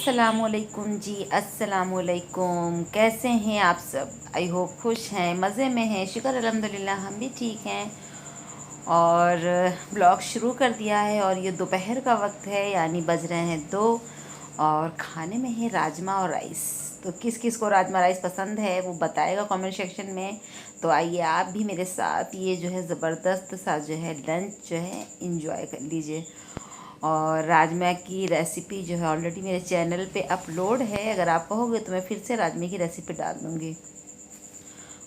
अस्सलामुअलैकुम जी। अस्सलामुअलैकुम। कैसे हैं आप सब? आई होप खुश हैं, मज़े में हैं। शुक्र अल्हम्दुलिल्लाह हम भी ठीक हैं। और ब्लॉग शुरू कर दिया है और ये दोपहर का वक्त है, यानी बज रहे हैं 2 और खाने में है राजमा और राइस। तो किस किस को राजमा राइस पसंद है वो बताएगा कमेंट सेक्शन में। तो आइए आप भी मेरे साथ ये जो है ज़बरदस्त सा जो है लंच जो है इंजॉय कर लीजिए। और राजमा की रेसिपी जो है ऑलरेडी मेरे चैनल पे अपलोड है, अगर आप कहोगे तो मैं फिर से राजमा की रेसिपी डाल दूँगी।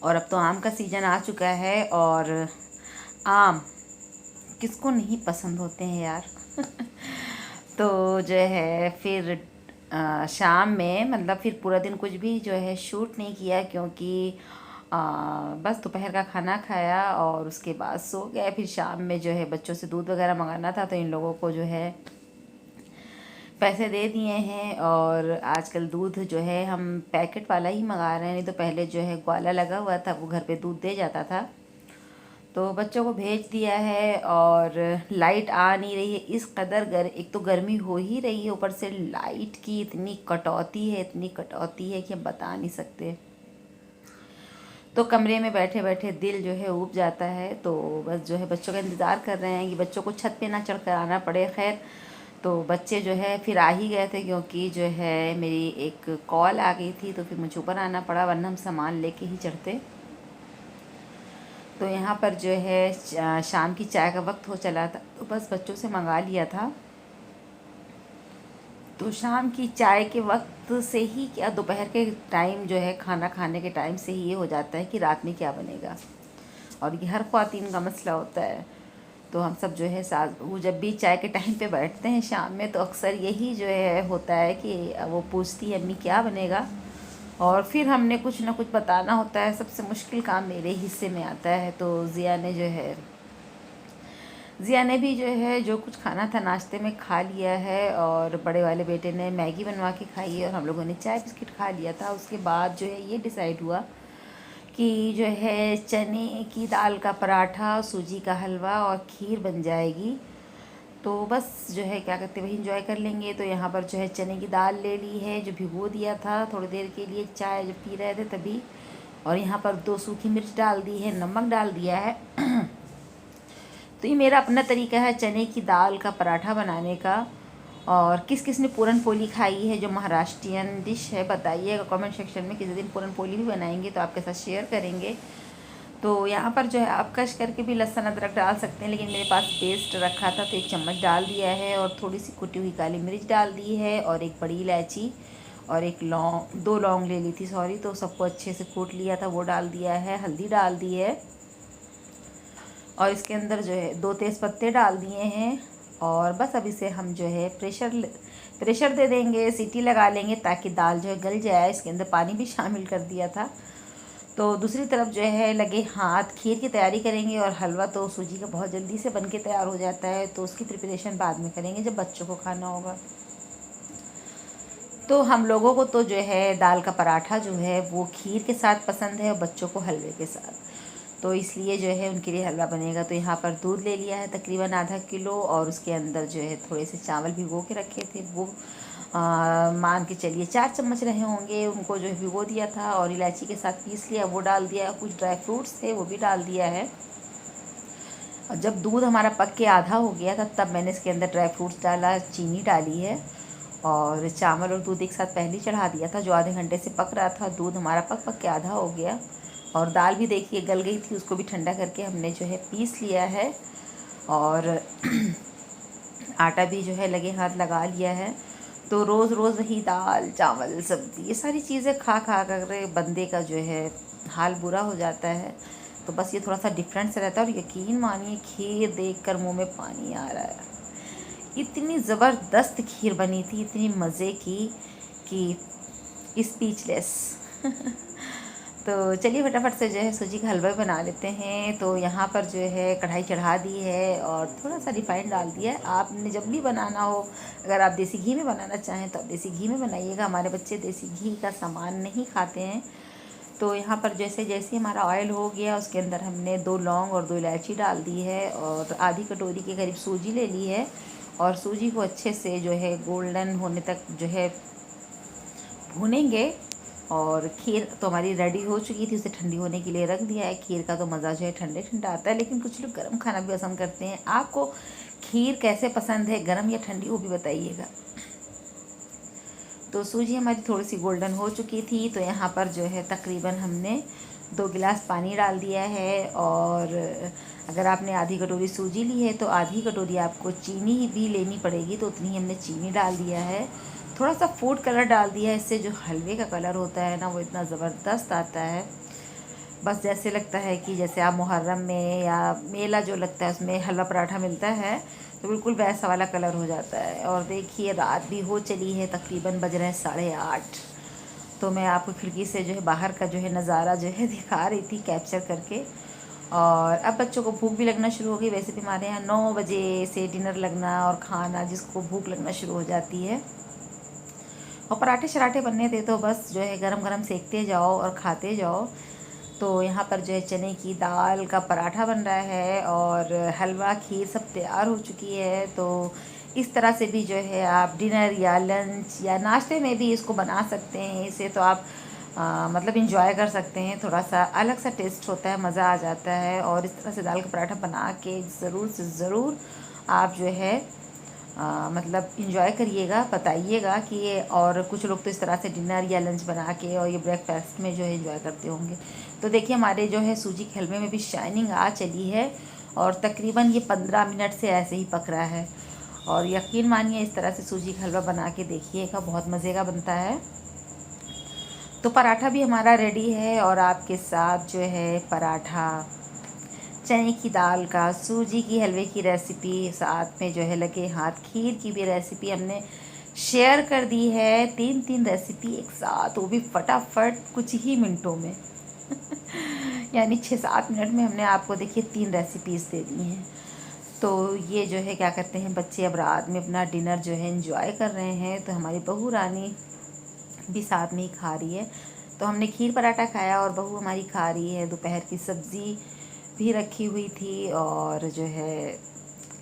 और अब तो आम का सीज़न आ चुका है और आम किसको नहीं पसंद होते हैं यार। तो जो है फिर शाम में मतलब फिर पूरा दिन कुछ भी जो है शूट नहीं किया, क्योंकि बस दोपहर का खाना खाया और उसके बाद सो गए। फिर शाम में जो है बच्चों से दूध वगैरह मंगाना था, तो इन लोगों को जो है पैसे दे दिए हैं। और आजकल दूध जो है हम पैकेट वाला ही मंगा रहे हैं, नहीं तो पहले जो है ग्वाला लगा हुआ था वो घर पे दूध दे जाता था। तो बच्चों को भेज दिया है और लाइट आ नहीं रही है इस कदर एक तो गर्मी हो ही रही है, ऊपर से लाइट की इतनी कटौती है, इतनी कटौती है कि हम बता नहीं सकते। तो कमरे में बैठे बैठे दिल जो है ऊब जाता है। तो बस जो है बच्चों का इंतज़ार कर रहे हैं कि बच्चों को छत पे ना चढ़ कर आना पड़े। खैर तो बच्चे जो है फिर आ ही गए थे, क्योंकि जो है मेरी एक कॉल आ गई थी, तो फिर मुझे ऊपर आना पड़ा, वरना हम सामान लेके ही चढ़ते। तो यहाँ पर जो है शाम की चाय का वक्त हो चला था, तो बस बच्चों से मंगा लिया था। तो शाम की चाय के वक्त से ही क्या दोपहर के टाइम जो है खाना खाने के टाइम से ही ये हो जाता है कि रात में क्या बनेगा। और ये हर ख्वातीन का मसला होता है। तो हम सब जो है साथ वो जब भी चाय के टाइम पे बैठते हैं शाम में, तो अक्सर यही जो है होता है कि वो पूछती है अम्मी क्या बनेगा, और फिर हमने कुछ ना कुछ बताना होता है। सबसे मुश्किल काम मेरे हिस्से में आता है। तो ज़िया ने भी जो है जो कुछ खाना था नाश्ते में खा लिया है, और बड़े वाले बेटे ने मैगी बनवा के खाई है, और हम लोगों ने चाय बिस्किट खा लिया था। उसके बाद जो है ये डिसाइड हुआ कि जो है चने की दाल का पराठा, सूजी का हलवा और खीर बन जाएगी। तो बस जो है क्या कहते वही इंजॉय कर लेंगे। तो यहाँ पर जो है चने की दाल ले ली है, जो भिगो दिया था थोड़ी देर के लिए, चाय जब पी रहे थे तभी। और यहाँ पर 2 सूखी मिर्च डाल दी है, नमक डाल दिया है। तो ये मेरा अपना तरीका है चने की दाल का पराठा बनाने का। और किस किस ने पूरन पोली खाई है, जो महाराष्ट्रियन डिश है, बताइएगा कमेंट सेक्शन में। किसी दिन पूरन पोली भी बनाएंगे तो आपके साथ शेयर करेंगे। तो यहाँ पर जो है आप कश करके भी लहसुन अदरक डाल सकते हैं, लेकिन मेरे पास पेस्ट रखा था तो 1 चम्मच डाल दिया है। और थोड़ी सी कुटी हुई काली मिर्च डाल दी है, और एक बड़ी इलायची और 2 लौंग ले ली थी, सॉरी। तो सबको अच्छे से कूट लिया था, वो डाल दिया है। हल्दी डाल दी है, और इसके अंदर जो है 2 तेज़ पत्ते डाल दिए हैं। और बस अब इसे हम जो है प्रेशर दे देंगे, सीटी लगा लेंगे, ताकि दाल जो है गल जाए। इसके अंदर पानी भी शामिल कर दिया था। तो दूसरी तरफ जो है लगे हाथ खीर की तैयारी करेंगे। और हलवा तो सूजी का बहुत जल्दी से बन के तैयार हो जाता है, तो उसकी प्रिपरेशन बाद में करेंगे जब बच्चों को खाना होगा। तो हम लोगों को तो जो है दाल का पराठा जो है वो खीर के साथ पसंद है, और बच्चों को हलवे के साथ। तो इसलिए जो है उनके लिए हलवा बनेगा। तो यहाँ पर दूध ले लिया है तकरीबन आधा किलो, और उसके अंदर जो है थोड़े से चावल भिगो के रखे थे, वो मान के चलिए 4 चम्मच रहे होंगे, उनको जो है भिगो दिया था। और इलायची के साथ पीस लिया, वो डाल दिया। कुछ ड्राई फ्रूट्स थे वो भी डाल दिया है। और जब दूध हमारा पक के आधा हो गया था, तब मैंने इसके अंदर ड्राई फ्रूट्स डाला, चीनी डाली है, और चावल और दूध एक साथ पहले ही चढ़ा दिया था, जो आधे घंटे से पक रहा था। दूध हमारा पक पक के आधा हो गया, और दाल भी देखिए गल गई थी, उसको भी ठंडा करके हमने जो है पीस लिया है। और आटा भी जो है लगे हाथ लगा लिया है। तो रोज़ रोज़ वही दाल चावल सब्ज़ी ये सारी चीज़ें खा खा कर बंदे का जो है हाल बुरा हो जाता है। तो बस ये थोड़ा सा डिफरेंट से रहता है। और यकीन मानिए खीर देखकर मुंह में पानी आ रहा है। इतनी ज़बरदस्त खीर बनी थी, इतनी मज़े की कि स्पीचलेस। तो चलिए फटाफट से जो है सूजी का हलवा बना लेते हैं। तो यहाँ पर जो है कढ़ाई चढ़ा दी है, और थोड़ा सा रिफाइंड डाल दिया है। आपने जब भी बनाना हो, अगर आप देसी घी में बनाना चाहें तो आप देसी घी में बनाइएगा। हमारे बच्चे देसी घी का सामान नहीं खाते हैं। तो यहाँ पर जैसे जैसे हमारा ऑयल हो गया, उसके अंदर हमने 2 लौंग और 2 इलायची डाल दी है, और आधी कटोरी के करीब सूजी ले ली है। और सूजी को अच्छे से जो है गोल्डन होने तक जो है भूनेंगे। और खीर तो हमारी रेडी हो चुकी थी, उसे ठंडी होने के लिए रख दिया है। खीर का तो मज़ा जो है ठंडे ठंडा आता है, लेकिन कुछ लोग गर्म खाना भी पसंद करते हैं। आपको खीर कैसे पसंद है, गर्म या ठंडी, वो भी बताइएगा। तो सूजी हमारी थोड़ी सी गोल्डन हो चुकी थी, तो यहाँ पर जो है तकरीबन हमने 2 गिलास पानी डाल दिया है। और अगर आपने आधी कटोरी सूजी ली है तो आधी कटोरी आपको चीनी भी लेनी पड़ेगी, तो उतनी हमने चीनी डाल दिया है। थोड़ा सा फूड कलर डाल दिया है, इससे जो हलवे का कलर होता है ना, वो इतना ज़बरदस्त आता है। बस जैसे लगता है कि जैसे आप मुहर्रम में या मेला जो लगता है उसमें हलवा पराठा मिलता है, तो बिल्कुल वैसा वाला कलर हो जाता है। और देखिए रात भी हो चली है, तकरीबन बज रहे हैं 8:30। तो मैं आपको खिड़की से जो है बाहर का जो है नज़ारा जो है दिखा रही थी कैप्चर करके। और अब बच्चों को भूख भी लगना शुरू हो गई। वैसे भी हमारे यहाँ 9 बजे से डिनर लगना और खाना, जिसको भूख लगना शुरू हो जाती है। और पराठे शराठे बनने थे तो बस जो है गरम गरम सेकते जाओ और खाते जाओ। तो यहाँ पर जो है चने की दाल का पराठा बन रहा है और हलवा खीर सब तैयार हो चुकी है। तो इस तरह से भी जो है आप डिनर या लंच या नाश्ते में भी इसको बना सकते हैं। इसे तो आप मतलब इंजॉय कर सकते हैं। थोड़ा सा अलग सा टेस्ट होता है, मज़ा आ जाता है। और इस तरह से दाल का पराठा बना के ज़रूर से ज़रूर आप जो है मतलब इंजॉय करिएगा, बताइएगा कि ये। और कुछ लोग तो इस तरह से डिनर या लंच बना के और ये ब्रेकफास्ट में जो है इंजॉय करते होंगे। तो देखिए हमारे जो है सूजी के हलवे में भी शाइनिंग आ चली है और तकरीबन ये 15 मिनट से ऐसे ही पक रहा है। और यकीन मानिए इस तरह से सूजी का हलवा बना के देखिएगा, बहुत मज़े का बनता है। तो पराठा भी हमारा रेडी है और आपके साथ जो है पराठा, चने की दाल का, सूजी की हलवे की रेसिपी, साथ में जो है लगे हाथ खीर की भी रेसिपी हमने शेयर कर दी है। 3 रेसिपी एक साथ, वो भी फटाफट कुछ ही मिनटों में यानी 6-7 मिनट में हमने आपको देखिए 3 रेसिपीज़ दे दी हैं। तो ये जो है क्या कहते हैं, बच्चे अब रात में अपना डिनर जो है एंजॉय कर रहे हैं। तो हमारी बहू रानी भी साथ में ही खा रही है। तो हमने खीर पराठा खाया और बहू हमारी खा रही है। दोपहर की सब्ज़ी भी रखी हुई थी और जो है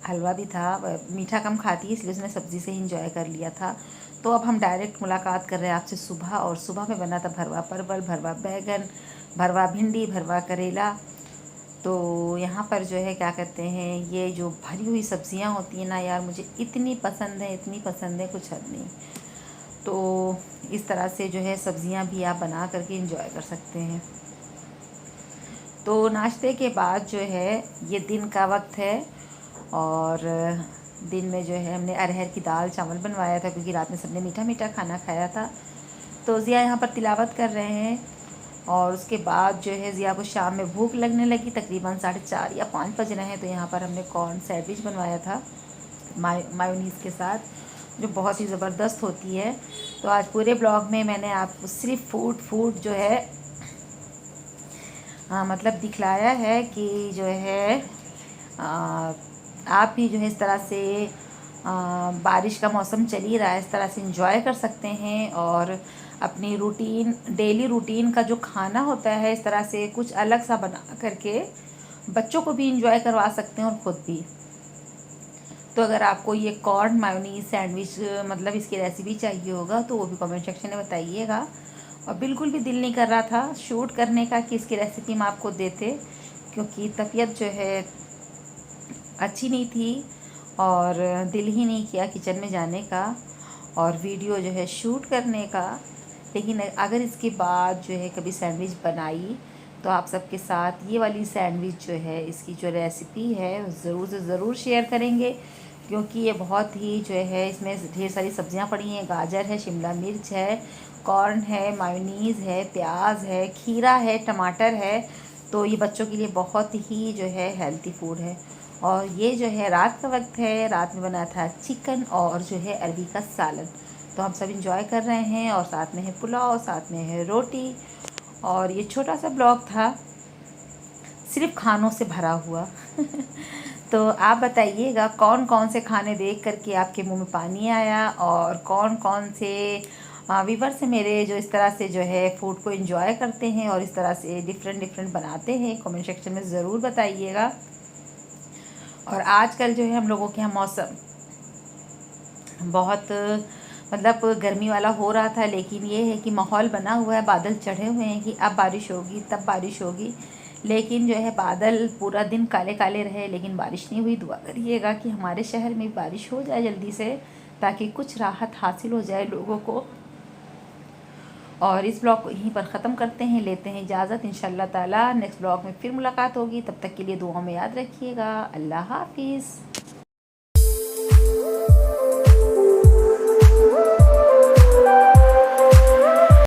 हलवा भी था। मीठा कम खाती है इसलिए उसने सब्ज़ी से ही इंजॉय कर लिया था। तो अब हम डायरेक्ट मुलाकात कर रहे हैं आपसे सुबह। और सुबह में बना था भरवा परवल, भरवा बैगन, भरवा भिंडी, भरवा करेला। तो यहाँ पर जो है क्या कहते हैं, ये जो भरी हुई सब्ज़ियाँ होती हैं ना यार, मुझे इतनी पसंद है, इतनी पसंद है, कुछ हद नहीं। तो इस तरह से जो है सब्ज़ियाँ भी आप बना करके इंजॉय कर सकते हैं। तो नाश्ते के बाद जो है ये दिन का वक्त है और दिन में जो है हमने अरहर की दाल चावल बनवाया था, क्योंकि रात में सबने मीठा मीठा खाना खाया था। तो ज़िया यहाँ पर तिलावत कर रहे हैं। और उसके बाद जो है ज़िया को शाम में भूख लगने लगी, तकरीबन 4:30 या 5 बज रहे हैं। तो यहाँ पर हमने कॉर्न सैंडविच बनवाया था मायोनीज़ के साथ, जो बहुत ही ज़बरदस्त होती है। तो आज पूरे ब्लॉग में मैंने आपको सिर्फ फूड जो है मतलब दिखलाया है कि जो है आप भी जो है इस तरह से बारिश का मौसम चल ही रहा है, इस तरह से इंजॉय कर सकते हैं। और अपनी रूटीन, डेली रूटीन का जो खाना होता है, इस तरह से कुछ अलग सा बना करके बच्चों को भी इंजॉय करवा सकते हैं और ख़ुद भी। तो अगर आपको ये कॉर्न मायोनीज सैंडविच मतलब इसकी रेसिपी चाहिए होगा तो वो भी कमेंट सेक्शन में बताइएगा। और बिल्कुल भी दिल नहीं कर रहा था शूट करने का कि इसकी रेसिपी हम आपको देते, क्योंकि तबीयत जो है अच्छी नहीं थी और दिल ही नहीं किया किचन में जाने का और वीडियो जो है शूट करने का। लेकिन अगर इसके बाद जो है कभी सैंडविच बनाई तो आप सबके साथ ये वाली सैंडविच जो है, इसकी जो रेसिपी है ज़रूर से ज़रूर शेयर करेंगे, क्योंकि ये बहुत ही जो है, इसमें ढेर सारी सब्जियां पड़ी हैं। गाजर है, शिमला मिर्च है, कॉर्न है, मायोनीज़ है, प्याज है, खीरा है, टमाटर है। तो ये बच्चों के लिए बहुत ही जो है हेल्थी फूड है। और ये जो है रात का वक्त है, रात में बना था चिकन और जो है अरबी का सालन। तो हम सब इंजॉय कर रहे हैं और साथ में है पुलाव, साथ में है रोटी। और ये छोटा सा ब्लॉग था सिर्फ खानों से भरा हुआ तो आप बताइएगा कौन कौन से खाने देख करके आपके मुंह में पानी आया और कौन कौन से व्यूवर से मेरे जो इस तरह से जो है फूड को एंजॉय करते हैं और इस तरह से डिफरेंट बनाते हैं, कमेंट सेक्शन में ज़रूर बताइएगा। और आजकल जो है हम लोगों के यहाँ मौसम बहुत मतलब गर्मी वाला हो रहा था, लेकिन ये है कि माहौल बना हुआ है, बादल चढ़े हुए हैं कि अब बारिश होगी तब बारिश होगी, लेकिन जो है बादल पूरा दिन काले काले रहे लेकिन बारिश नहीं हुई। दुआ करिएगा कि हमारे शहर में बारिश हो जाए जल्दी से, ताकि कुछ राहत हासिल हो जाए लोगों को। और इस ब्लॉग को यहीं पर ख़त्म करते हैं, लेते हैं इजाज़त। इंशाअल्लाह ताला नेक्स्ट ब्लॉग में फिर मुलाकात होगी, तब तक के लिए दुआ में याद रखिएगा। अल्लाह हाफिज़।